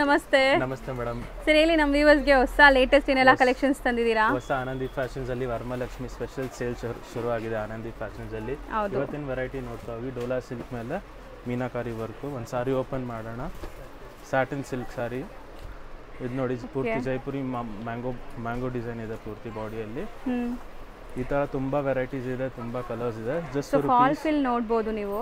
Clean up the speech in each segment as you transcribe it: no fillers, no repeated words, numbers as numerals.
ನಮಸ್ತೆ. ನಮಸ್ತೆ madam. Sir ಹೇಳಿ, ನಮ್ಮ ವ್ಯೂವರ್ಸ್ಗೆ ಹೊಸ ಲೇಟೆಸ್ಟ್ ಏನೆಲ್ಲ ಕಲೆಕ್ಷನ್ಸ್ ತಂದಿದ್ದೀರಾ? ಹೊಸ ಆನಂದಿ ಫ್ಯಾಷನ್ಸ್ ಅಲ್ಲಿ ವರಮಹಾಲಕ್ಷ್ಮಿ ಸ್ಪೆಷಲ್ ಸೇಲ್ ಶುರು ಆಗಿದೆ. ಆನಂದಿ ಫ್ಯಾಷನ್ಸ್ ಅಲ್ಲಿ ಇವತ್ತಿನ ವೆರೈಟಿ ನೋಡ್ತಾ ಹೋಗಿ. ಡೋಲಾ ಸಿಲ್ಕ್ ಮೇಲೆ ಮೀನಾಕಾರಿ ವರ್ಕು. ಒಂದು ಸಾರಿ ಓಪನ್ ಮಾಡೋಣ. ಸ್ಯಾಟಿನ್ ಸಿಲ್ಕ್ ಸಾರಿ ಇದು ನೋಡಿ, ಪೂರ್ತಿ ಜೈಪುರಿ ಮ್ಯಾಂಗೋ ಡಿಸೈನ್ ಇದೆ ಪೂರ್ತಿ ಬಾಡಿಯಲ್ಲಿ. ಈ ತರ ತುಂಬಾ ವೆರೈಟೀಸ್ ಇದೆ, ತುಂಬಾ ಕಲರ್ಸ್ ಇದೆ. ಜಸ್ಟ್ ಫಾಲ್ ಫಿಲ್ ನೋಡಬಹುದು ನೀವು.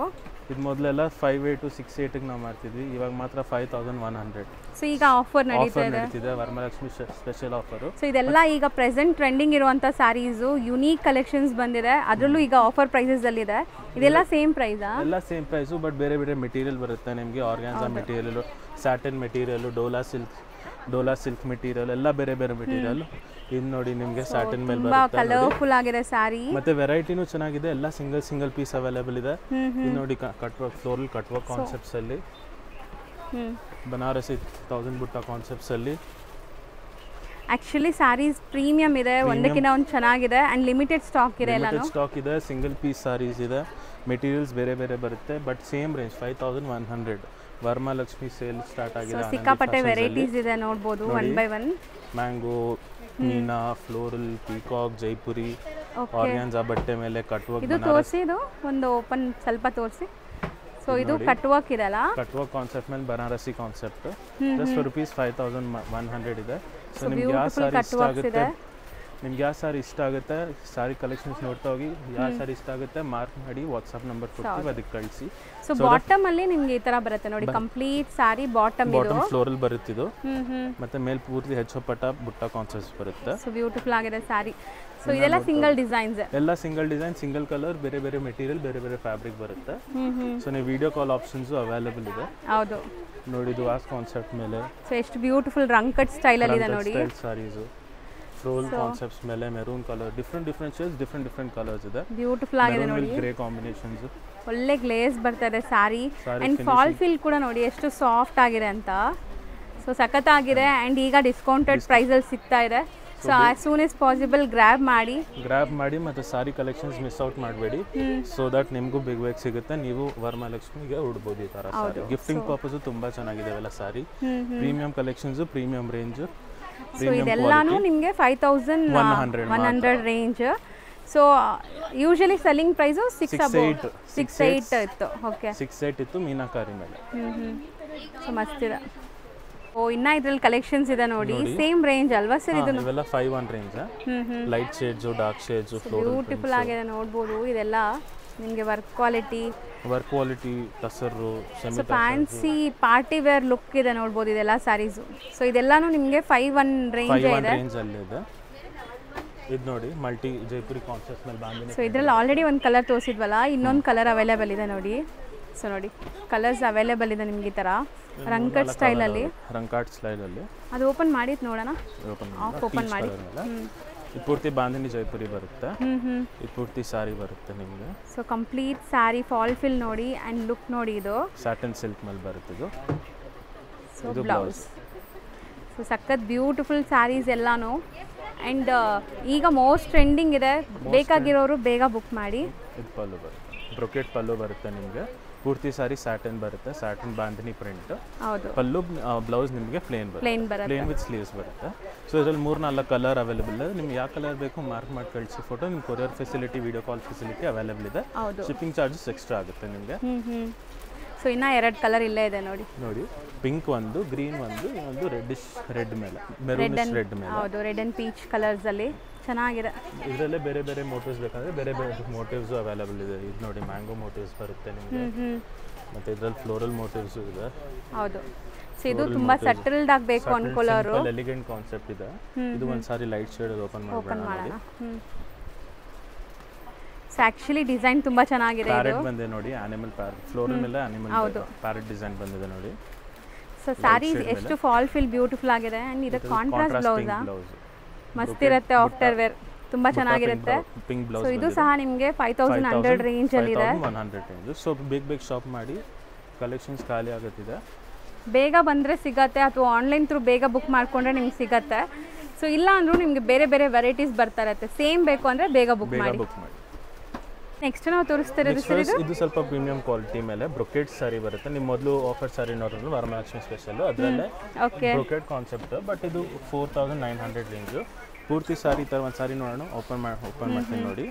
ಇದು ಮೊದಲೆಲ್ಲ 58 to 68 ಗೆ ನಾವು ಮಾಡ್ತಿದ್ವಿ, ಇವಾಗ ಮಾತ್ರ 5100. ಸೊ ಈಗ ಆಫರ್ ನಡೀತಿದೆ, ವರಮಹಾಲಕ್ಷ್ಮಿ ಸ್ಪೆಷಲ್ ಆಫರ್. ಸೊ ಇದೆಲ್ಲ ಈಗ ಪ್ರೆಸೆಂಟ್ ಟ್ರೆಂಡಿಂಗ್ ಇರುವಂತ ಸ್ಯಾರೀಸ್, ಯುನೀಕ್ ಕಲೆಕ್ಷನ್ಸ್ ಬಂದಿದೆ, ಅದರಲ್ಲೂ ಈಗ ಆಫರ್ ಪ್ರೈಸಸ್ ಅಲ್ಲಿ ಇದೆ. ಇದೆಲ್ಲ ಸೇಮ್ ಪ್ರೈಸಾ? ಎಲ್ಲ ಸೇಮ್ ಪ್ರೈಸು, ಬಟ್ ಬೇರೆ ಬೇರೆ ಮೆಟೀರಿಯಲ್ ಬರುತ್ತೆ ನಿಮಗೆ. Organza material, satin material, Dola silk material, ಎಲ್ಲ ಬೇರೆ ಬೇರೆ ಮೆಟೀರಿಯಲ್. ಇದು ನೋಡಿ ನಿಮಗೆ ಸ್ಯಾಟಿನ್ ಮೇಲೆ ಬರುತ್ತೆ, ಕಲರ್ಫುಲ್ ಆಗಿದೆ ಸ್ಯಾರಿ. ಮತ್ತೆ ವೆರೈಟಿನೂ ಚೆನ್ನಾಗಿದೆ, ಎಲ್ಲ ಸಿಂಗಲ್ ಪೀಸ್ ಅವೈಲೇಬಲ್ ಇದೆ. ಇದು ನೋಡಿ cut work, floral cut work concepts ಅಲ್ಲಿ, ಬನಾರಸಿ 1000 ಬುಟ್ಟ ಕಾನ್ಸೆಪ್ಟ್ಸ್ ಅಲ್ಲಿ. ಆಕ್ಚುಲಿ ಸ್ಯಾರೀಸ್ ಪ್ರೀಮಿಯಂ ಇದೆ, ಒಂದಕ್ಕಿಂತ ಒಂದು ಚೆನ್ನಾಗಿದೆ ಅಂಡ್ ಲಿಮಿಟೆಡ್ ಸ್ಟಾಕ್ ಇದೆ. ಸ್ಟಾಕ್ ಇದೆ, ಸಿಂಗಲ್ ಪೀಸ್ ಸಾರೀಸ್ ಇದೆ, ಮೆಟೀರಿಯಲ್ಸ್ ಬೇರೆ ಬೇರೆ ಬರುತ್ತೆ, but same range 5100. Varamahalakshmi sale start ಆಗಿದೆ. ಸಿಕ್ಕಾಪಟ್ಟೆ ವೆರೈಟೀಸ್ ಇದೆ, ನೋಡಬಹುದು one by one. Mango, Meena, floral, peacock, Jaipuri, organza ಬಟ್ಟೆ ಮೇಲೆ ಕಟ್ ವರ್ಕ್. ಇದು ತೋರಿಸಿ, ಇದು ಒಂದು ಓಪನ್ ಸ್ವಲ್ಪ ತೋರಿಸಿ. ಸೊ ಇದು ಕಟ್ ವರ್ಕ್ ಇದೆಲ್ಲ, ಕಟ್ ವರ್ಕ್ ಕಾನ್ಸೆಪ್ಟ್ ಮೇಲೆ ಬನಾರಸಿ ಕಾನ್ಸೆಪ್ಟ್. ಜಸ್ಟ್ ರೂಪೀಸ್ 5100 ಇದೆ. ಸೊ ನಿಮ್ಗೆ ಯಾವ ಸಾರಿ ಇಷ್ಟ ಆಗುತ್ತೆ, ಸಾರಿ ಕಲೆಕ್ಷನ್ಸ್ ನೋಡ್ತಾ ಹೋಗಿ. ಯಾವ ಸಾರಿ ಇಷ್ಟ ಆಗುತ್ತೆ ಮಾರ್ಕ್ ಮಾಡಿ ವಾಟ್ಸ್ಆಪ್ ನಂಬರ್ ಕೊಡ್ತೀವಿ, ಅದಕ್ಕೆ ಕಳಿಸಿ. ಸೊ ಬಾಟಮ್ ಅಲ್ಲಿ ನಿಮ್ಗೆ ಈ ತರ ಬರುತ್ತೆ ನೋಡಿ, ಕಂಪ್ಲೀಟ್ ಸಾರಿ ಬಾಟಮ್ ಫ್ಲೋರಲ್ ಬರುತ್ತಿದ್ದು, ಮತ್ತೆ ಮೇಲ್ ಪೂರ್ತಿ ಹೆಚ್ಚೋಪಟ್ಟ ಬುಟ್ಟ ಕಾನ್ಸೆಪ್ಟ್ಸ್ ಬರುತ್ತೆ. ಸೊ ಬ್ಯೂಟಿಫುಲ್ ಆಗಿದೆ ಸಾರಿ. ಸೊ ಇದೆಲ್ಲ ಸಿಂಗಲ್ ಡಿಸೈನ್ಸ್, ಎಲ್ಲ ಸಿಂಗಲ್ ಡಿಸೈನ್, ಸಿಂಗಲ್ ಕಲರ್, ಬೇರೆ ಬೇರೆ ಮೆಟೀರಿಯಲ್, ಬೇರೆ ಬೇರೆ ಫ್ಯಾಬ್ರಿಕ್ ಬರುತ್ತೆ. ಸೊ ನೀವು ವಿಡಿಯೋ ಕಾಲ್ ಆಪ್ಷನ್ಸ್ ಅವೈಲೇಬಲ್ ಇದೆ. ಹೌದು ನೋಡಿ, ಇದು ವಾಸ್ ಕಾನ್ಸೆಪ್ಟ್ ಮೇಲೆ. ಸೊ ಎಷ್ಟು ಬ್ಯೂಟಿಫುಲ್ ರಂಗ್ ಕಟ್ ಸ್ಟೈಲ್ ಅಲ್ಲಿ ಇದೆ ನೋಡಿ. ಸಾರೀಸ್ ಫ್ಲೋರಲ್ ಕಾನ್ಸೆಪ್ಟ್ಸ್ ಮೇಲೆ maroon colour, different shades, different colours ಇದೆ. ಬ್ಯೂಟಿಫುಲ್ ಆಗಿದೆ ನೋಡಿ, ಗ್ರೇ ಕಾಂಬಿನೇಷನ್ಸ್. ಒಳ್ಳೆ ಗ್ಲೇಸ್ ಬರ್ತಾ ಇದೆ ಸಾರಿ. ಅಂಡ್ ಫಾಲ್ ಫಿಲ್ ಕೂಡ ನೋಡಿ ಎಷ್ಟು ಸಾಫ್ಟ್ ಆಗಿದೆ ಅಂತ. ಸೊ ಸಖತ್ತಾಗಿದೆ ಅಂಡ್ ಈಗ ಡಿಸ್ಕೌಂಟೆಡ್ ಪ್ರೈಸ್ ಅಲ್ಲಿ ಸಿಗ್ತಾ ಇದೆ. So as soon as possible grab ಮಾಡಿ ಮತ್ತೆ ಸಾರಿ ಕಲೆಕ್ಷನ್ಸ್ ಮಿಸ್ ಔಟ್ ಮಾಡಬೇಡಿ. ಸೊ ದಟ್ ನಿಮಗೂ ಬೇಗ ಸಿಗುತ್ತೆ, ನೀವು ವರಮಹಾಲಕ್ಷ್ಮಿಗೆ ಉಡ್ಬೋದು ಈ ತರ ಸಾರಿ. ಗಿಫ್ಟಿಂಗ್ ಪರ್ಪಸ್ ತುಂಬಾ ಚೆನ್ನಾಗಿದೆ ಇವೆಲ್ಲ sari. Premium collections, premium range. So ಇದೆಲ್ಲಾನು ನಿಮಗೆ 5100 range. So usually selling price 68 ಇತ್ತು. ಓಕೆ, 68 ಇತ್ತು ಮೀನಾಕಾರಿ ಮೇಲೆ. ಸೊ ಮಸ್ತ್ ಇದೆ. ಓ, ಇನ್ನ ಇದ್ರಲ್ಲಿ ಕಲೆಕ್ಷನ್ಸ್ ಇದೆ ನೋಡಿ. ಸೇಮ್ ರೇಂಜ್ ಅಲ್ವಾ ಸರ್ ಇದು? ಇವೆಲ್ಲ 51 range. Light shades, dark shades, beautiful ಆಗಿದೆ ನೋಡಬಹುದು. ಇದೆಲ್ಲ ನಿಮಗೆ work quality tussar, fancy party wear look ಇದೆ ನೋಡಬಹುದು ಇದೆಲ್ಲ ಸ್ಯಾರೀಸ್. ಸೊ ಇದೆಲ್ಲಾನು ನಿಮಗೆ 51 ರೇಂಜ್ ಅಲ್ಲಿ ಇದೆ. ಇದು ನೋಡಿ ಮಲ್ಟಿ ಜೈಪುರಿ ಕಾನ್ಸೆಪ್ಟ್ ಮೇಲೆ ಬಾಂದಿನಿ. ಸೊ ಇದರಲ್ಲಿ ಆಲ್ರೆಡಿ ಒಂದು ಕಲರ್ ತೋರಿಸಿದ್ವಲ್ಲ, ಇನ್ನೊಂದು ಕಲರ್ ಅವೈಲೇಬಲ್ ಇದೆ ನೋಡಿ. ಸೊ ನೋಡಿ, ಕಲರ್ಸ್ ಅವೈಲೇಬಲ್ ಇದೆ ನಿಮಗೆ ಈ ತರ ರಂಕಟ್ ಸ್ಟೈಲ್ ಅಲ್ಲಿ. ಅದು ಓಪನ್ ಮಾಡಿ ನೋಡೋಣ. ಓಪನ್ ಮಾಡಿ. ಇದು ಪೂರ್ತಿ ಬಾಂದಿನಿ ಜೈಪುರಿ ಬರುತ್ತೆ. ಇದು ಪೂರ್ತಿ ಸಾರಿ ಬರುತ್ತೆ ನಿಮಗೆ. ಸೊ ಕಂಪ್ಲೀಟ್ ಸಾರಿ ಫಾಲ್ ಫಿಲ್ ನೋಡಿ ಅಂಡ್ ಲುಕ್ ನೋಡಿ. ಇದು ಸ್ಯಾಟಿನ್ ಸಿಲ್ಕ್ ಮೇಲೆ ಬರುತ್ತೆ ಇದು. So blouse. ಸೊ ಸಖತ್ ಬ್ಯೂಟಿಫುಲ್ ಸ್ಯಾರೀಸ್ ಎಲ್ಲಾನು. ಅಂಡ್ ಈಗ ಮೋಸ್ಟ್ ಟ್ರೆಂಡಿಂಗ್ ಇದೆ, ಬೇಕಾಗಿರೋರು ಬೇಗ ಬುಕ್ ಮಾಡಿ. ಇದು ಪಲ್ಲು ಬರುತ್ತೆ, ಬ್ರೊಕೆಟ್ ಪಲ್ಲು ಬರುತ್ತೆ ನಿಮಗೆ. ಪೂರ್ತಿ ಸಾರಿ ಸ್ಯಾಟಿನ್ ಬರುತ್ತೆ, ಸ್ಯಾಟಿನ್ ಬಾಂದಿನಿ ಪ್ರಿಂಟ್. ಹೌದು. ಪಲ್ಲು ಬ್ಲೌಸ್ ನಿಮಗೆ ಪ್ಲೇನ್ ವಿತ್ ಸ್ಲೀವ್ಸ್ ಬರುತ್ತೆ. ಸೊ ಇದರಲ್ಲಿ 3-4 ಕಲರ್ ಅವೈಲೇಬಲ್ ಇದೆ. ನಿಮ್ಗೆ ಯಾವ ಕಲರ್ ಬೇಕು ಮಾರ್ಕ್ ಮಾಡಿ ಕಳಿಸಿ ಫೋಟೋ. ನಿಮ್ಗೆ courier facility, video call facility available ಇದೆ. ಶಿಪ್ಪಿಂಗ್ ಚಾರ್ಜಸ್ ಎಕ್ಸ್ಟ್ರಾ ಆಗುತ್ತೆ ನಿಮಗೆ. ಸೊ ಇನ್ನ 2 ಕಲರ್ ಇಲ್ಲೇ ಇದೆ ನೋಡಿ. ಪಿಂಕ್ ಒಂದು, ಗ್ರೀನ್ ಒಂದು ರೆಡ್ ಮೇಲೆ, ಮೆರೂನಿಶ್ ರೆಡ್ ಮೇಲೆ. ಹೌದು, ರೆಡ್ ಅಂಡ್ ಪೀಚ್ ಕಲರ್ಸ್ ಅಲ್ಲಿ ಚೆನ್ನಾಗಿದೆ. ಇದರಲ್ಲೇ ಬೇರೆ ಬೇರೆ ಮೋಟಿವ್ಸ್ ಬೇಕಂದ್ರೆ ಬೇರೆ ಬೇರೆ ಮೋಟಿವ್ಸ್ ಅವೈಲೇಬಲ್ ಇದೆ. ಇದು ನೋಡಿ ಮ್ಯಾಂಗೋ ಮೋಟಿವ್ಸ್ ಬರುತ್ತೆ ನಿಮಗೆ, ಮತ್ತೆ ಇದರಲ್ಲಿ ಫ್ಲೋರಲ್ ಮೋಟಿವ್ಸ್ ಇದೆ. ಹೌದು. ಸೊ ಇದು ತುಂಬಾ ಸೆಟಲ್ಡ್ ಆಗಬೇಕು ಅನ್ಕೊಳ್ಳೋರು. ಎಲಿಗೆಂಟ್ ಕಾನ್ಸೆಪ್ಟ್ ಇದೆ. ಇದು ಒಂದು ಸಾರಿ ಲೈಟ್ ಶೇಡ್ ಅಲ್ಲಿ ಓಪನ್ ಮಾಡೋಣ. ಸೊ ಆಕ್ಚುಲಿ ಡಿಸೈನ್ ತುಂಬಾ ಚೆನ್ನಾಗಿದೆ. ಪ್ಯಾರೆಟ್ ಬಂದಿದೆ ನೋಡಿ, ಆನಿಮಲ್ ಪ್ಯಾರೆಟ್, ಫ್ಲೋರಲ್ ಮೇಲೆ ಆನಿಮಲ್ ಪ್ಯಾರೆಟ್ ಡಿಸೈನ್ ಬಂದಿದೆ ನೋಡಿ. ಸೊ ಸಾರಿ ಎಷ್ಟು ಫಾಲ್ ಫಿಲ್ ಬ್ಯೂಟಿಫುಲ್ ಆಗಿದೆ. ಅಂಡ್ ಇದು ಕಾಂಟ್ರಾಸ್ಟ್ ಬ್ಲೌಸ್ ಮಸ್ತ್ ಇರುತ್ತೆ, ಆಫ್ಟರ್ ವೇರ್ ತುಂಬಾ ಚೆನ್ನಾಗಿರುತ್ತೆ. ಸೊ ಇದು ಸಹ ನಿಮಗೆ 5100 ರೇಂಜ್ ಅಲ್ಲಿ ಇದೆ. ಸೊ ಬೇಗ ಶಾಪ್ ಮಾಡಿ, ಕಲೆಕ್ಷನ್ಸ್ ಖಾಲಿ ಆಗುತ್ತಿದೆ. ಬೇಗ ಬಂದರೆ ಸಿಗತ್ತೆ, ಅಥವಾ ಆನ್ಲೈನ್ ಥ್ರೂ ಬೇಗ ಬುಕ್ ಮಾಡಿಕೊಂಡ್ರೆ ನಿಮ್ಗೆ ಸಿಗತ್ತೆ. ಸೊ ಇಲ್ಲ ಅಂದರೂ ನಿಮಗೆ ಬೇರೆ ಬೇರೆ ವೆರೈಟೀಸ್ ಬರ್ತಾ ಇರುತ್ತೆ. ಸೇಮ್ ಬೇಕು ಅಂದರೆ ಬೇಗ ಬುಕ್ ಮಾಡಿ. ನೆಕ್ಸ್ಟ್ ನಾವು ತೋರಿಸ್ತಿರೋದು ಸರ್ ಇದು ಸ್ವಲ್ಪ ಪ್ರೀಮಿಯಂ ಕ್ವಾಲಿಟಿ ಮೇಲೆ ಬ್ರೊಕೇಡ್ ಸಾರಿ ಬರುತ್ತೆ. ನಿಮ್ಮ ಮೊದಲು ಆಫರ್ ಸಾರಿ ನೋಡಿದ್ರು ವರಮಹಾಲಕ್ಷ್ಮಿ ಸ್ಪೆಷಲ್, ಅದರಲ್ಲೇ ಬ್ರೊಕೇಡ್ ಕಾನ್ಸೆಪ್ಟ್. ಬಟ್ ಇದು 4900 ರೇಂಜು. ಪೂರ್ತಿ ಸಾರಿ ಈ ಥರ ಒಂದು ಸಾರಿ ನೋಡೋಣ. ಓಪನ್ ಮಾಡ್ತೀನಿ ನೋಡಿ.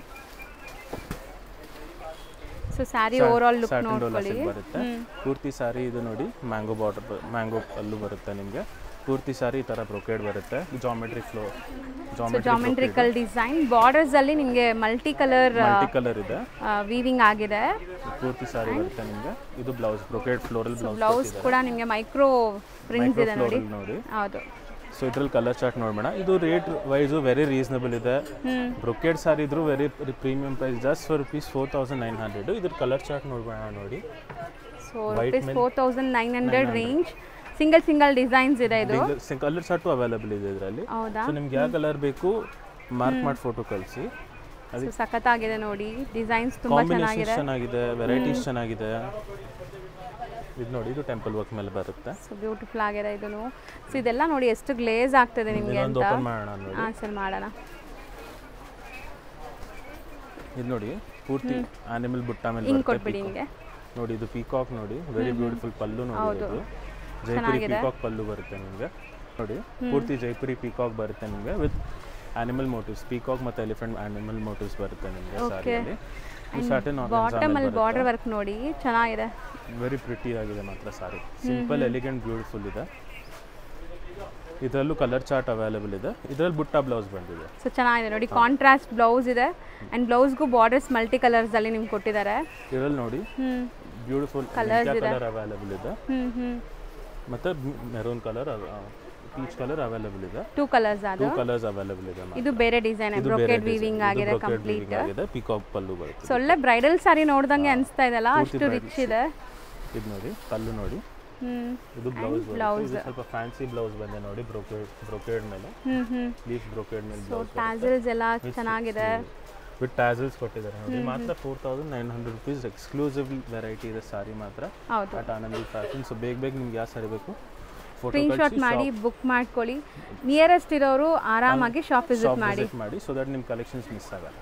So sari over all look ನೋಡ್ಕೊಳ್ಳಿ ಬರುತ್ತೆ. ಪೂರ್ತಿ ಸಾರಿ ಇದು ನೋಡಿ, ಮ್ಯಾಂಗೋ ಬಾರ್ಡರ್, ಮ್ಯಾಂಗೋ ಪಲ್ಲು ಬರುತ್ತೆ ನಿಮಗೆ. ಪೂರ್ತಿ ಸಾರಿ ಈ ಥರ ಬ್ರೊಕೇಡ್ ಬರುತ್ತೆ. ಜಾಮೆಟ್ರಿಕಲ್ ಡಿಸೈನ್, ಬಾರ್ಡರ್ಸ್ ಅಲ್ಲಿ ನಿಮಗೆ ಮಲ್ಟಿ ಕಲರ್ ಇದೆ, ವೀವಿಂಗ್ ಆಗಿದೆ. ಪೂರ್ತಿ ಸಾರಿ ಬರುತ್ತೆ ನಿಮಗೆ. ಇದು ಬ್ಲೌಸ್, ಬ್ರೊಕೇಡ್ ಫ್ಲೋರಲ್ ಬ್ಲೌಸ್ ಕೂಡ ನಿಮಗೆ ಮೈಕ್ರೋ ಪ್ರಿಂಟ್ಸ್ ಇದೆ ನೋಡಿ. ಹೌದು. ಸೊ ಇದ್ರಲ್ಲಿ ಕಲರ್ ಚಾರ್ಟ್ ನೋಡೋಣ. ಇದು ರೇಟ್ ವೈಸು ವೆರಿ ರೀಸನಬಲ್ ಇದೆ. ಬ್ರೊಕೇಡ್ ಸಾರಿ ಇದ್ರು very premium price, just for rupees 4900. ಇದ್ರ ಕಲರ್ ಚಾರ್ಟ್ ನೋಡೋಣ ನೋಡಿ. So rupees 4900 range. Single designs ಇದೆ. ಇದು ಕಲರ್ ಚಾರ್ಟು ಅವೈಲೇಬಲ್ ಇದೆ ಇದರಲ್ಲಿ. ಸೊ ನಿಮ್ಗೆ ಯಾವ ಕಲರ್ ಬೇಕು ಮಾರ್ಕ್ ಮಾಡಿ ಫೋಟೋ ಕಳಿಸಿ. ಅದು ಸಖತ್ತಾಗಿದೆ ನೋಡಿ. ಡಿಸೈನ್ಸ್ ತುಂಬಾ ಚೆನ್ನಾಗಿದೆ, ವೆರೈಟೀಸ್ ಚೆನ್ನಾಗಿದೆ. ಇದು ನೋಡಿ, ಇದು ಟೆಂಪಲ್ ವರ್ಕ್ ಮೇಲೆ ಬರುತ್ತೆ. ಸೊ ಬ್ಯೂಟಿಫುಲ್ ಆಗಿದೆ ಇದನ್ನು. ಸೊ ಇದೆಲ್ಲ ನೋಡಿ ಎಷ್ಟು ಗ್ಲೇಸ್ ಆಗ್ತದೆ ನಿಮಗೆ ಅಂತ. ಓಪನ್ ಮಾಡೋಣ ನೋಡಿ. ಹಾಂ ಸರ್ ಮಾಡೋಣ. ಇದು ನೋಡಿ, ಪೂರ್ತಿ ಆನಿಮಲ್ ಬುಟ್ಟ ಮೇಲೆ ಹಿಂಗೆ ಕೊಟ್ಬಿಡಿ ಹಿಂಗೆ ನೋಡಿ. ಇದು ಪೀಕಾಕ್ ನೋಡಿ, ವೆರಿ ಬ್ಯೂಟಿಫುಲ್ ಪಲ್ಲು ನೋಡಿ. ಇದು ಜೈಪುರಿ ಪೀಕಾಕ್ ಪಲ್ಲು ಬರುತ್ತೆ ನಿಮಗೆ ನೋಡಿ. ಪೂರ್ತಿ ಜೈಪುರಿ ಪೀಕಾಕ್ ಬರುತ್ತೆ ನಿಮಗೆ ವಿತ್ ಆನಿಮಲ್ ಮೋಟಿವ್ಸ್. ಪೀಕಾಕ್ ಮತ್ತು ಎಲಿಫೆಂಟ್ ಆನಿಮಲ್ ಮೋಟಿವ್ಸ್ ಬರುತ್ತೆ ನಿಮಗೆ ಸಾರಿಯಲ್ಲಿ. ಬಾಟಮ್ ಅಲ್ಲಿ ಬಾರ್ಡರ್ ವರ್ಕ್ ನೋಡಿ, ಚೆನ್ನಾಗಿದೆ. ವೆರಿ ಪ್ರಿಟಿ ಆಗಿದೆ ಮಾತ್ರ ಸಾರಿ. ಸಿಂಪಲ್, ಎಲಿಗೆಂಟ್, ಬ್ಯೂಟಿಫುಲ್ ಇದೆ. ಇದರಲ್ಲೂ ಕಲರ್ ಚಾರ್ಟ್ ಅವೈಲೇಬಲ್ ಇದೆ. ಇದರಲ್ಲಿ ಬುಟ್ಟ ಬ್ಲೌಸ್ ಬಂದಿದೆ. ಸೊ ಚೆನ್ನಾಗಿದೆ ನೋಡಿ, ಕಾಂಟ್ರಾಸ್ಟ್ ಬ್ಲೌಸ್ ಇದೆ. ಅಂಡ್ ಬ್ಲೌಸ್ಗೂ ಬಾರ್ಡರ್ಸ್ ಮಲ್ಟಿ ಕಲರ್ಸ್ ಅಲ್ಲಿ ನಿಮ್ಗೆ ಕೊಟ್ಟಿದ್ದಾರೆ. ಇದರಲ್ಲಿ ನೋಡಿ ಬ್ಯೂಟಿಫುಲ್ ಕಲರ್ ಅವೈಲೇಬಲ್ ಇದೆ. ಮತ್ತೆ maroon colour, peach colour available ಇದೆ. 2 ಕಲರ್ಸ್ ಅವೈಲೇಬಲ್ ಇದೆ. ಇದು ಬೇರೆ ಡಿಸೈನ್, ಬ್ರೊಕೇಡ್ ವೀವಿಂಗ್ ಆಗಿದೆ ಕಂಪ್ಲೀಟ್. ಪೀಕಾಕ್ ಪಲ್ಲು ಬರುತ್ತೆ. ಸೊ ಒಳ್ಳೆ ಬ್ರೈಡಲ್ ಸಾರಿ ನೋಡ್ದಂಗೆ ಅನಿಸ್ತಾ ಇದೆಲ್ಲ, ಅಷ್ಟು ರಿಚ್ ಇದೆ. ಇದು ನೋಡಿ, ಪಲ್ಲು ನೋಡಿ. ಇದು ಬ್ಲೌಸ್ ಸ್ವಲ್ಪ ಫ್ಯಾನ್ಸಿ ಬ್ಲೌಸ್ ಬಂದಿದೆ ನೋಡಿ, ಬ್ರೊಕೇಡ್ ಮೇಲೆ, ಲೀಫ್ ಬ್ರೊಕೇಡ್ ಮೇಲೆ ಬ್ಲೌಸ್. ಟ್ಯಾಸಲ್ಸ್ ಎಲ್ಲ ಚೆನ್ನಾಗಿದೆ. ವಿತ್ ಟ್ಯಾಸಲ್ಸ್ ಕೊಟ್ಟಿದ್ದಾರೆ ನೋಡಿ. ಮಾತ್ರ 4900 rupees ಎಕ್ಸ್ಕ್ಲೂಸಿವ್ ವೆರೈಟಿ ಇದೆ ಸಾರಿ ಮಾತ್ರ ಅಟ್ ಆನಂದಿ ಫ್ಯಾಷನ್. ಸೊ ಬೇಗ ನಿಮ್ಗೆ ಯಾವ ಸಾರಿ ಬೇಕು ಸ್ಕ್ರೀನ್ಶಾಟ್ ಮಾಡಿ ಬುಕ್ ಮಾಡ್ಕೊಳ್ಳಿ. ನಿಯರೆಸ್ಟ್ ಇರೋರು ಆರಾಮಾಗಿ ಶಾಪ್ ವಿಸಿಟ್ ಮಾಡಿ ಸೊ ದಟ್ ನಿಮ್ಮ ಕಲೆಕ್ಷನ್ಸ್ ಮಿಸ್ ಆಗಲ್ಲ.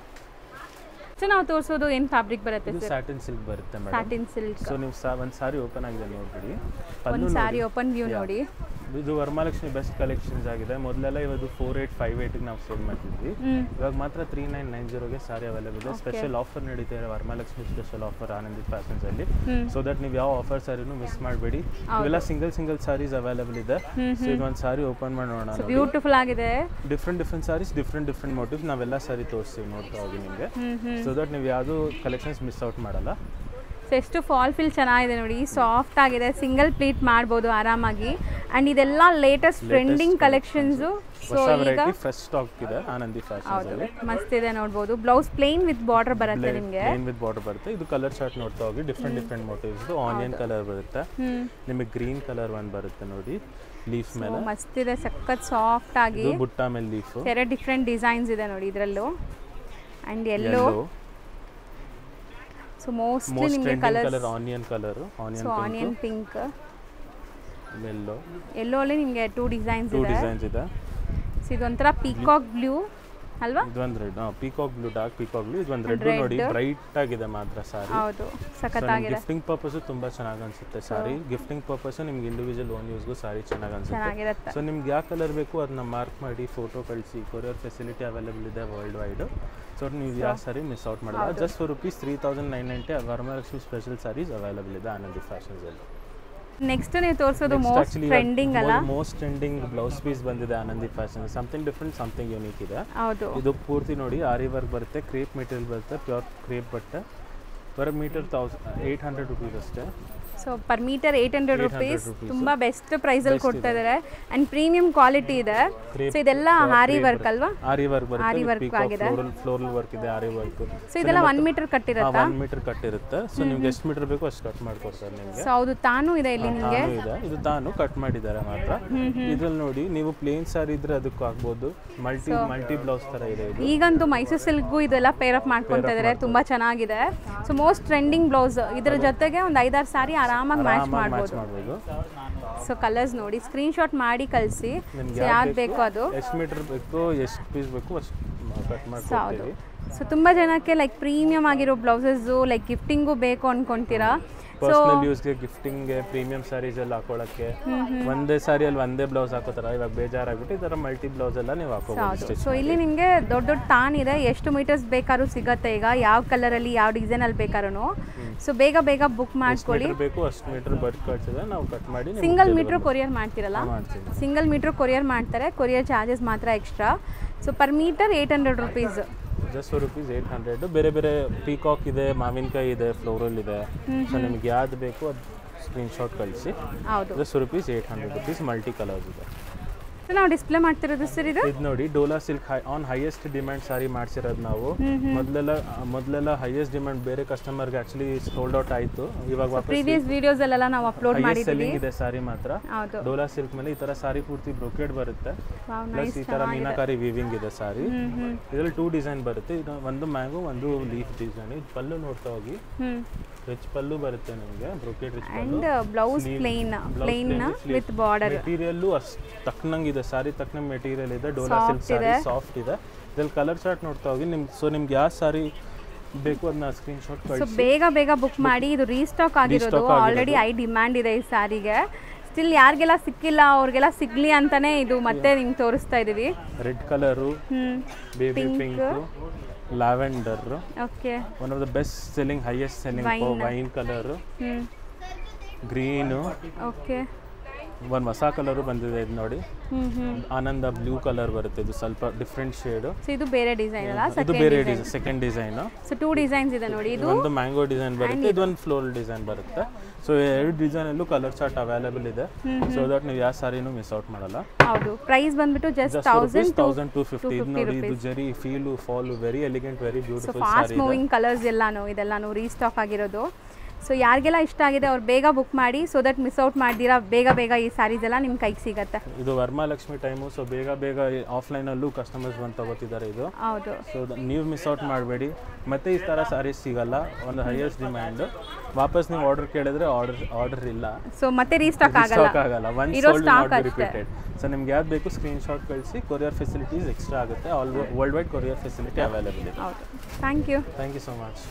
ಸೊ ನಾವು ತೋರಿಸೋದು ಏನು ಫ್ಯಾಬ್ರಿಕ್ ಬರುತ್ತೆ ಸರ್? ಸ್ಯಾಟಿನ್ ಸಿಲ್ಕ್ ಬರುತ್ತೆ ಮೇಡಮ್. Satin silk. ಸೊ ನೀವು ಒಂದು ಸಾರಿ ಓಪನ್ ಆಗಿದೆ ನೋಡ್ಬಿಡಿ. ಒಂದು ಸಾರಿ ಓಪನ್ ವ್ಯೂ ನೋಡಿ. ಇದು ವರಮಹಾಲಕ್ಷ್ಮಿ ಬೆಸ್ಟ್ ಕಲೆಕ್ಷನ್ಸ್ ಆಗಿದೆ. ಮೊದಲೆಲ್ಲ ಇವತ್ತು 4858 ನಾವು ಸೇಲ್ ಮಾಡ್ತಿದ್ವಿ. ಇವಾಗ ಮಾತ್ರ 3990ಗೆ ಸಾರಿ ಅವೈಲೇಬಲ್ ಇದೆ. ಸ್ಪೆಷಲ್ ಆಫರ್ ನಡೀತಾ ಇದೆ, Varamahalakshmi special offer Anandi fashions ಅಲ್ಲಿ. ಸೊ ದಟ್ ನೀವು ಯಾವ ಆಫರ್ ಸಾರಿನೂ ಮಿಸ್ ಮಾಡಬೇಡಿ. ಇವೆಲ್ಲ ಸಿಂಗಲ್ ಸಾರೀಸ್ ಅವೈಲೇಬಲ್ ಇದೆ. ಸೊ ಇದೊಂದು ಸಾರಿ ಓಪನ್ ಮಾಡಿ ನೋಡೋಣ. ಬ್ಯೂಟಿಫುಲ್ ಆಗಿದೆ. ಡಿಫ್ರೆಂಟ್ ಸಾರೀಸ್, ಡಿಫ್ರೆಂಟ್ ಮೋಟಿವ್ಸ್ ನಾವೆಲ್ಲ ಸಾರಿ ತೋರಿಸ್ತೀವಿ ನೋಡ್ತಾ ಹೋಗಿ ನಿಮಗೆ. ಸೊ ದಟ್ ನೀವು ಯಾವುದು ಕಲೆಕ್ಷನ್ಸ್ ಮಿಸ್ ಔಟ್ ಮಾಡಲ್ಲ. ಎಷ್ಟು ಫಾಲ್ ಫಿಲ್ ಚೆನ್ನಾಗಿದೆ ನೋಡಿ, ಸಾಫ್ಟ್ ಆಗಿದೆ, ಸಿಂಗಲ್ ಪ್ಲೀಟ್ ಮಾಡ್ಬೋದು ಆರಾಮಾಗಿ. ಅಂಡ್ ಇದೆಲ್ಲ ಲೇಟೆಸ್ಟ್ ಟ್ರೆಂಡಿಂಗ್ ಕಲೆಕ್ಷನ್ಸ್. ಸೊ ಈಗ ಫ್ರೆಶ್ ಸ್ಟಾಕ್ ಇದೆ ಆನಂದಿ ಫ್ಯಾಷನ್ಸ್ ಅಲ್ಲಿ. ಮಸ್ತ್ ಇದೆ ನೋಡಬಹುದು. ಬ್ಲೌಸ್ ಪ್ಲೇನ್ ವಿತ್ ಬಾರ್ಡರ್ ಬರುತ್ತೆ ನಿಮಗೆ. ಪ್ಲೇನ್ ವಿತ್ ಬಾರ್ಡರ್ ಬರುತ್ತೆ. ಇದು ಕಲರ್ ಚಾರ್ಟ್ ನೋಡ್ತಾ ಹೋಗಿ. Different motives. ಆನಿಯನ್ ಕಲರ್ ಬರುತ್ತೆ ನಿಮಗೆ, ಗ್ರೀನ್ ಕಲರ್ ಒಂದು ಬರುತ್ತೆ ನೋಡಿ ಲೀಫ್ ಮೇಲೆ. ಮಸ್ತ್ ಇದೆ, ಸಖತ್ ಸಾಫ್ಟ್ ಆಗಿ. ಇದು ಬುಟ್ಟ ಮೇಲೆ ಲೀಫ್. ಎರಡು ಡಿಫ್ರೆಂಟ್ ಡಿಸೈನ್ಸ್ ಇದೆ ನೋಡಿ ಇದರಲ್ಲೂ. And yellow. ಸೊ ಮೋಸ್ಟ್ಲಿ ನಿಮಗೆ colour onion colour, onion pink, yellow ಅಲ್ಲಿ ನಿಮಗೆ 2 ಡಿಸೈನ್ಸ್ ಇದೆ. ಸೊ ಇದೊಂಥರ ಪೀಕಾಕ್ ಬ್ಲೂ ಅಲ್ವಾ? ಇದೊಂದು red, peacock blue, dark peacock blue. ಇದೊಂದು ರೆಡ್ ನೋಡಿ, ಬ್ರೈಟ್ ಆಗಿದೆ ಮಾತ್ರ ಸಾರಿ. ಹೌದು, ಸಖತ್ತಾಗಿದೆ. ಗಿಫ್ಟಿಂಗ್ ಪರ್ಪಸ್ ತುಂಬಾ ಚೆನ್ನಾಗಿ ಅನ್ಸುತ್ತೆ ಸಾರಿ. ಗಿಫ್ಟಿಂಗ್ ಪರ್ಪಸ್ ನಿಮ್ಗೆ ಇಂಡಿವಿಜುವಲ್ ಓನ್ ಯೂಸ್ಗೂ ಸಾರಿ ಚೆನ್ನಾಗಿ ಅನ್ಸುತ್ತೆ. ಸೊ ನಿಮ್ಗೆ ಯಾವ ಕಲರ್ ಬೇಕು ಅದನ್ನ ಮಾರ್ಕ್ ಮಾಡಿ ಫೋಟೋ ಕಳಿಸಿ. ಕೊರಿಯರ್ ಫೆಸಿಲಿಟಿ ಅವೈಲೇಬಲ್ ಇದೆ ವರ್ಲ್ಡ್ ವೈಡ್. ಸೊ ನೀವು ಯಾವ ಸಾರಿ ಮಿಸ್ ಔಟ್ ಮಾಡಲ್ಲ. Just for rupees 3990 Varamahalakshmi special saris available ಇದೆ ಆನಂದಿ ಫ್ಯಾಷನ್ಸ್ ಅಲ್ಲಿ. ನೆಕ್ಸ್ಟ್ ನೀವು ತೋರಿಸೋದು ಮೋಸ್ಟ್ ಟ್ರೆಂಡಿಂಗ್ ಅಲ್ಲ? ಮೋಸ್ಟ್ ಟ್ರೆಂಡಿಂಗ್ ಬ್ಲೌಸ್ ಪೀಸ್ ಬಂದಿದೆ Anandi fashion. Something different, something unique ಇದೆ. ಹೌದು. ಇದು ಪೂರ್ತಿ ನೋಡಿ ಆರಿ ವರ್ಕ್ ಬರುತ್ತೆ, ಕ್ರೇಪ್ ಮೆಟೀರಿಯಲ್ ಬರುತ್ತೆ, ಪ್ಯೂರ್ ಕ್ರೇಪ್ ಬಟ್ಟೆ. ಪರ್ ಮೀಟರ್ 800 rupees ಅಷ್ಟೇ. ಸೊ ಪರ್ ಮೀಟರ್ 800 rupees. ತುಂಬಾ ಬೆಸ್ಟ್ ಪ್ರೈಸ್ ಅಲ್ಲಿ ಕೊಡ್ತಾ ಇದ್ದಾರೆ. ಅಂಡ್ ಪ್ರೀಮಿಯಂ ಕ್ವಾಲಿಟಿ ಇದೆ. ಸೊ ಇದೆಲ್ಲ ಆರಿ ವರ್ಕ್ ಅಲ್ವಾ? ಆರಿ ವರ್ಕ್ ಬರುತ್ತೆ, ಆರಿ ವರ್ಕ್ ಆಗಿದೆ, ಫ್ಲೋರಲ್ ವರ್ಕ್ ಇದೆ, ಆರಿ ವರ್ಕ್. ಸೊ ಇದೆಲ್ಲ 1 ಮೀಟರ್ ಕಟ್ಟಿರುತ್ತೆ. 1 ಮೀಟರ್ ಕಟ್ಟಿರುತ್ತೆ. ಸೊ ನಿಮ್ಗೆ ಎಷ್ಟು ಮೀಟರ್ ಬೇಕು ಅಷ್ಟು ಕಟ್ ಮಾಡ್ಕೊಡ್ತಾರೆ ನಿಮಗೆ. ಸೊ ಹೌದು, ತಾನು ಇದೆ ಇಲ್ಲಿ ನಿಮಗೆ. ಇದು ತಾನು ಕಟ್ ಮಾಡಿದ್ದಾರೆ ಮಾತ್ರ. ಇದ್ರಲ್ಲಿ ನೋಡಿ ನೀವು ಪ್ಲೇನ್ ಸಾರಿ ಇದ್ರೆ ಅದಕ್ಕೂ ಹಾಕ್ಬೋದು. ಮಲ್ಟಿ ಬ್ಲೌಸ್ ತರ ಇದೆ. ಈಗಂತೂ ಮೈಸೂರು ಸಿಲ್ಕ್ಗೂ ಇದೆಲ್ಲ ಪೇರ್ ಅಪ್ ಮಾಡ್ಕೊಳ್ತಾ ಇದ್ದಾರೆ, ತುಂಬಾ ಚೆನ್ನಾಗಿದೆ. So most trending blouse. ಇದರ ಜೊತೆಗೆ ಒಂದು 5-6 ಸಾರಿ ಆರಾಮಾಗಿ ಮ್ಯಾಚ್ ಮಾಡ್ಬೋದು. ಸೊ ಕಲರ್ಸ್ ನೋಡಿ, ಸ್ಕ್ರೀನ್ ಶಾಟ್ ಮಾಡಿ ಕಳಿಸಿ. ಯಾವ್ದು ಬೇಕೋ ಅದು, ಎಷ್ಟು ಮೀಟರ್ ಬೇಕು, ಎಷ್ಟು ಪೀಸ್ ಬೇಕು ಅಷ್ಟು ಕಟ್ ಮಾಡ್ಕೊಡ್ತೀವಿ. ಸೊ ತುಂಬ ಜನಕ್ಕೆ ಲೈಕ್ ಪ್ರೀಮಿಯಮ್ ಆಗಿರೋ ಬ್ಲೌಸಸ್ಸು ಲೈಕ್ ಗಿಫ್ಟಿಂಗು ಬೇಕು ಅಂದ್ಕೊತೀರಾ. ಪರ್ಸನಲ್ ಯೂಸ್ಗೆ, ಗಿಫ್ಟಿಂಗ್ಗೆ, ಪ್ರೀಮಿಯಂ ಸ್ಯಾರೀಸ್ ಎಲ್ಲ ಹಾಕೊಳ್ಳೋಕ್ಕೆ ಒಂದೇ ಸ್ಯಾರಿಯಲ್ಲಿ ಒಂದೇ ಬ್ಲೌಸ್ ಹಾಕೋತಾರ ಇವಾಗ ಬೇಜಾರಾಗ್ಬಿಟ್ಟು ಈ ಥರ ಮಲ್ಟಿ ಬ್ಲೌಸ್ ಎಲ್ಲ ನೀವು ಹಾಕೋಬಹುದು. ಸೊ ಇಲ್ಲಿ ನಿಮಗೆ ದೊಡ್ಡ ದೊಡ್ಡ ತಾನ್ ಇದೆ, ಎಷ್ಟು ಮೀಟರ್ಸ್ ಬೇಕಾದ್ರೂ ಸಿಗುತ್ತೆ. ಈಗ ಯಾವ ಕಲರಲ್ಲಿ ಯಾವ ಡಿಸೈನಲ್ಲಿ ಬೇಕಾದ್ರೂ ಸೊ ಬೇಗ ಬೇಗ ಬುಕ್ ಮಾಡ್ಕೊಳ್ಳಿ. ಬೇಕು ಅಷ್ಟು ಮೀಟರ್ ಬರ್ತ್ ಕಳ್ಸಿದ್ರೆ ನಾವು ಕಟ್ ಮಾಡಿ ಸಿಂಗಲ್ ಮೀಟ್ರ್ ಕೊರಿಯರ್ ಮಾಡ್ತೀರಲ್ಲ, ಸಿಂಗಲ್ ಮೀಟ್ರ್ ಕೊರಿಯರ್ ಮಾಡ್ತಾರೆ, ಕೊರಿಯರ್ ಚಾರ್ಜಸ್ ಮಾತ್ರ extra. So per metre 800 rupees. ಜಸ್ಟ್ ರುಪೀಸ್ 800. ಬೇರೆ ಬೇರೆ ಪೀಕಾಕ್ ಇದೆ, ಮಾವಿನಕಾಯಿ ಇದೆ, ಫ್ಲೋರಲ್ ಇದೆ. ಸೊ ನಿಮ್ಗೆ ಯಾವ್ದು ಬೇಕು ಅದು ಸ್ಕ್ರೀನ್ಶಾಟ್ ಕಳಿಸಿ. Just rupees 800 rupees multi colours ಇದೆ. ಸೊ ನಾವು ಡಿಸ್ಪ್ಲೇ ಮಾಡ್ತಿರೋದು ಸರ್ ಇದು ನೋಡಿ Dola silk on highest demand sari ಮಾಡ್ಸಿರೋದು ನಾವು. ಮೊದಲೆಲ್ಲ ಹೈಯೆಸ್ಟ್ ಡಿಮ್ಯಾಂಡ್ ಬೇರೆ ಕಸ್ಟಮರ್ಗೆ ಆಕ್ಚುಲಿ ಸೋಲ್ಡ್ ಔಟ್ ಆಯಿತು. ಇವಾಗ ವಾಪಸ್ ಪ್ರೀವಿಯಸ್ ವಿಡಿಯೋಸ್ ಅಲ್ಲೆಲ್ಲ ನಾವು ಅಪ್ಲೋಡ್ ಮಾಡಿದ್ದೀವಿ. ಸೆಲ್ಲಿಂಗ್ ಇದೆ ಸಾರಿ ಮಾತ್ರ. ಡೋಲಾ ಸಿಲ್ಕ್ ಮೇಲೆ ಈ ತರ ಸಾರಿ ಪೂರ್ತಿ ಬ್ರೊಕೆಟ್ ಬರುತ್ತೆ, ಪ್ಲಸ್ ಈ ತರ ಮೀನಾಕಾರಿ ವೀವಿಂಗ್ ಇದೆ ಸಾರಿ. ಇದರಲ್ಲಿ 2 ಡಿಸೈನ್ ಬರುತ್ತೆ, ಒಂದು ಮ್ಯಾಂಗೋ ಒಂದು ಲೀಫ್ ಡಿಸೈನ್. ಇದು ಪಲ್ಲು ನೋಡ್ತಾ ಹೋಗಿ, ರಿಚ್ ಪಲ್ಲು ಬರುತ್ತೆ ನಿಮಗೆ, brocade rich pallu. And blouse plain with border. Material ತಕ್ಕನಂಗೆ ಇದೆ, ಸಾರಿ ತಕ್ಕನ ಮೆಟೀರಿಯಲ್ ಇದೆ. ಡೋಲಾ ಸಿಲ್ಕ್ ಸಾರಿ ಸಾಫ್ಟ್ ಇದೆ. ಇದ್ರಲ್ಲಿ ಕಲರ್ ಚಾರ್ಟ್ ನೋಡ್ತಾ ಹೋಗಿ ನಿಮ್ಗೆ ಯಾವ ಸಾರಿ ಬೇಕು ಅದನ್ನ ಸ್ಕ್ರೀನ್ಶಾಟ್ ಕಳಿಸಿ. ಸೊ ಬೇಗ ಬೇಗ ಬುಕ್ ಮಾಡಿ. ಇದು ರೀಸ್ಟಾಕ್ ಆಗಿರೋದು, ಆಲ್ರೆಡಿ ಹೈ ಡಿಮ್ಯಾಂಡ್ ಇದೆ ಈ ಸಾರಿಗೆ. ಸ್ಟಿಲ್ ಯಾರಿಗೆಲ್ಲ ಸಿಕ್ಕಿಲ್ಲ ಅವ್ರಿಗೆಲ್ಲ ಸಿಗ್ಲಿ ಅಂತಾನೆ ಇದು ಮತ್ತೆ ನಿಮ್ಗೆ ತೋರಿಸ್ತಾ ಇದೀವಿ. Red colour, baby pink, lavender, okay, one of the best selling highest selling wine colour, green, okay, ಒಂದು ಹೊಸ ಕಲರು ಬಂದಿದೆ ಇದು ನೋಡಿ, ಆನಂದ ಬ್ಲೂ ಕಲರ್ ಬರುತ್ತೆ. ಇದು ಸ್ವಲ್ಪ ಡಿಫ್ರೆಂಟ್ ಶೇಡ್. ಸೊ ಇದು ಬೇರೆ ಡಿಸೈನ್ ಅಲ್ಲ, ಇದು ಬೇರೆ design, second design. So 2 designs ಇದೆ ನೋಡಿ. ಇದು ಒಂದು ಮ್ಯಾಂಗೋ ಡಿಸೈನ್ ಬರುತ್ತೆ, ಇದು ಒಂದು ಫ್ಲೋರಲ್ ಡಿಸೈನ್ ಬರುತ್ತೆ. ಸೊ 2 ಡಿಸೈನ್ ಅಲ್ಲೂ ಕಲರ್ ಚಾರ್ಟ್ ಅವೈಲೇಬಲ್ ಇದೆ. ಸೊ ದಟ್ ನೀವು ಯಾವ ಸಾರಿನೂ ಮಿಸ್ ಔಟ್ ಮಾಡಲ್ಲ. ಹೌದು, ಪ್ರೈಸ್ ಬಂದ್ಬಿಟ್ಟು ಜಸ್ಟ್ 1250. ಇದು ನೋಡಿ, ಇದು zari feel fall very elegant, very beautiful sari. Fast moving colours ಇದೆಲ್ಲಾನು ರೀಸ್ಟಾಕ್ ಆಗಿರೋದು. ಸೊ ಯಾರಿಗೆಲ್ಲ ಇಷ್ಟ ಆಗಿದೆ ಅವ್ರು ಬೇಗ ಬುಕ್ ಮಾಡಿ, ಸೊ ದಟ್ ಮಿಸ್ ಔಟ್ ಮಾಡ್ದಿರಾ ಬೇಗ ಬೇಗ ಈ ಸ್ಯಾರೀಸ್ ಎಲ್ಲ ನಿಮ್ಮ ಕೈಗೆ ಸಿಗುತ್ತೆ. ಇದು ವರಮಹಾಲಕ್ಷ್ಮಿ ಟೈಮು, ಸೊ ಬೇಗ ಆಫ್ಲೈನಲ್ಲೂ ಕಸ್ಟಮರ್ಸ್ ಬಂದು ತಗೋತಿದ್ದಾರೆ ಇದು. ಹೌದು, ಸೊ ನೀವು ಮಿಸ್ ಔಟ್ ಮಾಡಬೇಡಿ. ಮತ್ತೆ ಈ ಥರ ಸ್ಯಾರೀಸ್ ಸಿಗಲ್ಲ, ಒಂದು ಹೈಯೆಸ್ಟ್ ಡಿಮ್ಯಾಂಡ್. ವಾಪಸ್ ನೀವು ಆರ್ಡರ್ ಕೇಳಿದ್ರೆ ಆರ್ಡರ್ ಇಲ್ಲ, ಸೊ ಮತ್ತೆ ರೀಸ್ಟಾಕ್ ಆಗಲ್ಲ. One sold not repeated. So ನಿಮ್ಗೆ ಯಾವ್ದು ಬೇಕು ಸ್ಕ್ರೀನ್ಶಾಟ್ ಕಳಿಸಿ. ಕೊರಿಯರ್ ಫೆಸಿಲಿಟೀಸ್ ಎಕ್ಸ್ಟ್ರಾ ಆಗುತ್ತೆ. World wide courier facility available ಇದೆ. ಹೌದು, ಥ್ಯಾಂಕ್ ಯು ಸೋ ಮಚ್.